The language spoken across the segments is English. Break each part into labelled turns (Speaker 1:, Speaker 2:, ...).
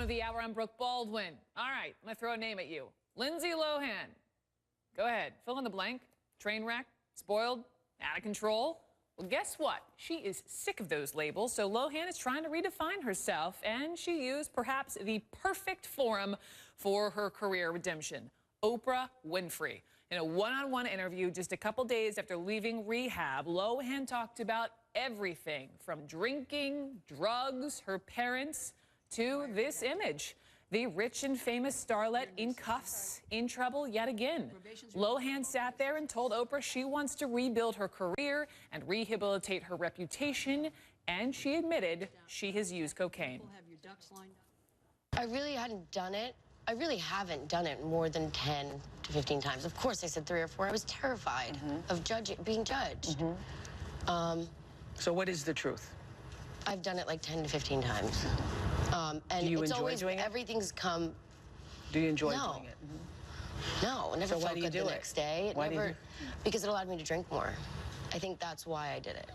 Speaker 1: Bottom of the hour, I'm Brooke Baldwin. All right, I'm going to throw a name at you. Lindsay Lohan. Go ahead. Fill in the blank. Train wreck, spoiled, out of control. Well, guess what? She is sick of those labels, so Lohan is trying to redefine herself, and she used perhaps the perfect forum for her career redemption, Oprah Winfrey. In a one-on-one interview just a couple days after leaving rehab, Lohan talked about everything from drinking, drugs, her parents, to this image. The rich and famous starlet in cuffs, in trouble yet again. Lohan sat there and told Oprah she wants to rebuild her career and rehabilitate her reputation, and she admitted she has used cocaine.
Speaker 2: I really hadn't done it. I really haven't done it more than 10 to 15 times. Of course, I said 3 or 4. I was terrified of being judged.
Speaker 3: So what is the truth?
Speaker 2: I've done it like 10 to 15 times. And
Speaker 3: Do you
Speaker 2: it's
Speaker 3: enjoy
Speaker 2: always,
Speaker 3: doing it?
Speaker 2: everything's come.
Speaker 3: Do you enjoy doing it?
Speaker 2: No, it never
Speaker 3: So why
Speaker 2: felt
Speaker 3: do you
Speaker 2: good
Speaker 3: do
Speaker 2: the
Speaker 3: it?
Speaker 2: next day.
Speaker 3: Why do you do it?
Speaker 2: Because it allowed me to drink more. I think that's why I did it.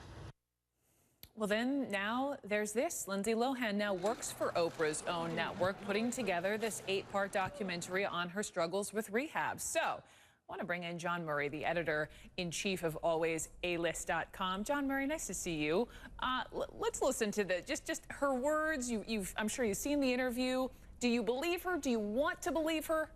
Speaker 1: Well, then now there's this. Lindsay Lohan now works for Oprah's own network, putting together this 8-part documentary on her struggles with rehab. So I want to bring in Jawn Murray, the editor-in-chief of AlwaysAList.com. Jawn Murray, nice to see you. Let's listen to just her words. I'm sure you've seen the interview. Do you believe her? Do you want to believe her?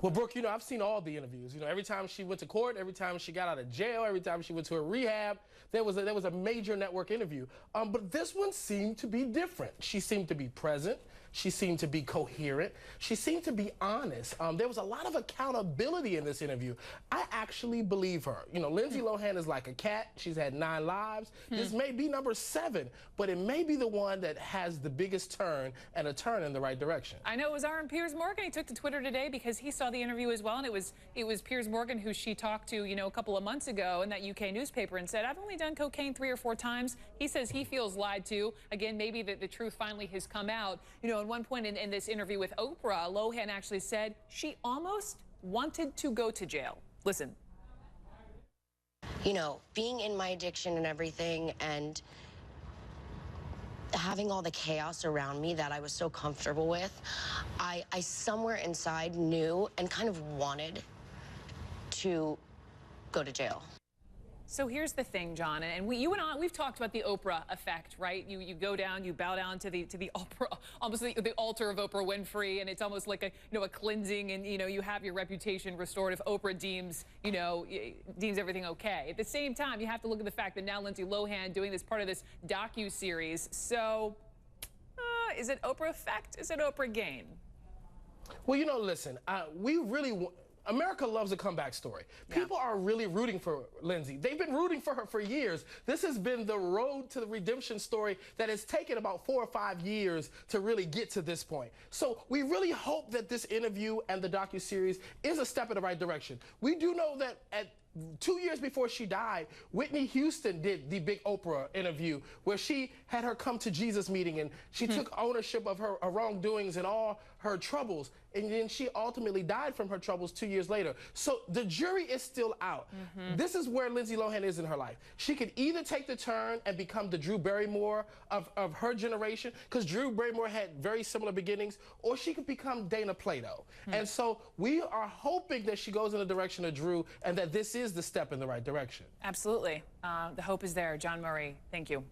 Speaker 4: Well, Brooke, you know, I've seen all the interviews. You know, every time she went to court, every time she got out of jail, every time she went to a rehab, there was a major network interview. But this one seemed to be different. She seemed to be present. She seemed to be coherent. She seemed to be honest. There was a lot of accountability in this interview. I actually believe her. You know, Lindsay Lohan is like a cat. She's had 9 lives. This may be number 7, but it may be the one that has the biggest turn and a turn in the right direction.
Speaker 1: I know it was our own Piers Morgan. He took to Twitter today because he saw the interview as well, and it was Piers Morgan who she talked to, you know, a couple of months ago in that UK newspaper and said, I've only done cocaine 3 or 4 times. He says he feels lied to. Again, maybe the truth finally has come out. You know, at one point in this interview with Oprah, Lohan actually said she almost wanted to go to jail. Listen.
Speaker 2: You know, being in my addiction and everything, and having all the chaos around me that I was so comfortable with, I somewhere inside knew and kind of wanted to go to jail.
Speaker 1: So here's the thing, Jawn, and we've talked about the Oprah effect, right? You go down, you bow down to the Oprah, almost the altar of Oprah Winfrey, and it's almost like a cleansing, and you have your reputation restored if Oprah deems everything okay. At the same time, you have to look at the fact that now Lindsay Lohan doing this part of this docu-series. So is it Oprah effect? Is it Oprah gain?
Speaker 4: Well, you know, listen, America loves a comeback story. People are really rooting for Lindsay. They've been rooting for her for years. This has been the road to the redemption story that has taken about 4 or 5 years to really get to this point. So we really hope that this interview and the docuseries is a step in the right direction. We do know that at 2 years before she died, Whitney Houston did the big Oprah interview where she had her come to Jesus meeting, and she took ownership of her wrongdoings and all her troubles, and then she ultimately died from her troubles 2 years later. So the jury is still out. This is where Lindsay Lohan is in her life. She could either take the turn and become the Drew Barrymore of her generation, because Drew Barrymore had very similar beginnings, or she could become Dana Plato. And so we are hoping that she goes in the direction of Drew, and that this is the step in the right direction.
Speaker 1: Absolutely. The hope is there. Jawn Murray, thank you.